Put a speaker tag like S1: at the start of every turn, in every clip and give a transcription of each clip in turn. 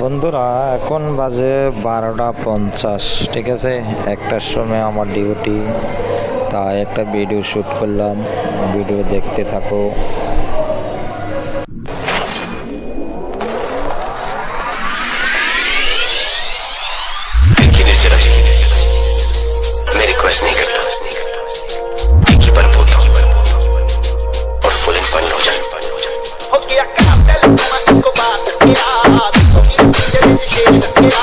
S1: বন্ধুরা এখন বাজে 12:50, ঠিক আছে। একটার সময় আমার ডিউটি, তাই একটা ভিডিও শ্যুট করলাম, ভিডিও দেখতে থাকো।
S2: मैं रिक्वेस्ट नहीं करता, एक ही बार बोलता हूँ और फुल एंड फाइनल हो जाए। हो गया काम पहले इसको बात किया तो तेरे से शेर किया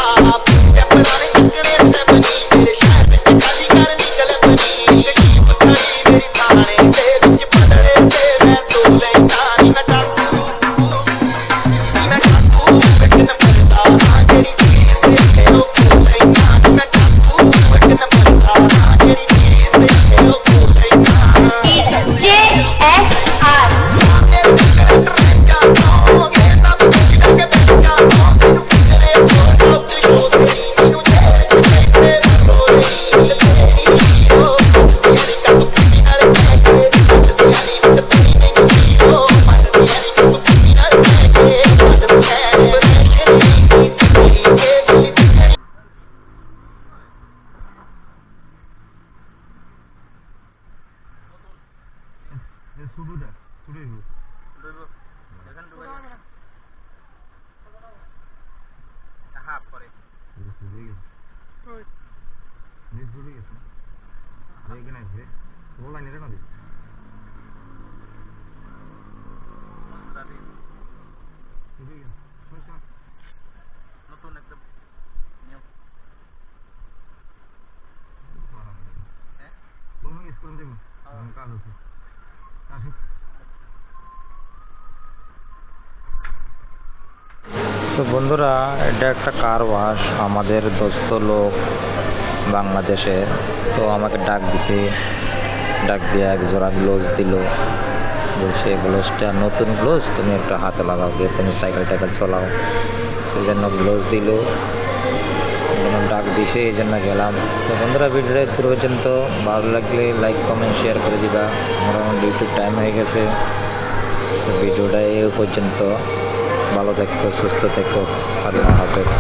S2: मैं पुराने निकले से बनी मेरे शहर में खाली कर निकल बनी गरीब खड़ी मेरी थाने तेरे से पड़े तेरे तो ले तानी मैं डाकू बट न मरता तेरी चीज से खेलो क्यों नहीं तानी मैं डाकू बट न मरता तेरी चीज से खेलो क्यों नहीं तानी JSR
S3: নতুন একটা নিয়ম
S1: কাজ আছে। তো বন্ধুরা, এটা একটা কার ওয়াশ, আমাদের দোস্ত লোক বাংলাদেশের। তো আমাকে ডাক দিছে, ডাক দিয়ে এক জোড়া গ্লোভস দিল, বলছে গ্লোভসটা নতুন গ্লোভস, তুমি একটা হাতে লাগাও, গিয়ে তুমি সাইকেল টাইকেল চলাও, সেই জন্য গ্লোভস দিল, ডাক দিছে, এই জন্য গেলাম। তো বন্ধুরা, ভিডিওটা একটু পর্যন্ত ভালো লাগলে লাইক কমেন্ট শেয়ার করে দিবা। আমার ডিউটির টাইম হয়ে গেছে। তো ভিডিওটা এই পর্যন্ত, ভালো থেকো, সুস্থ থেকো, আল্লাহ হাফেজ।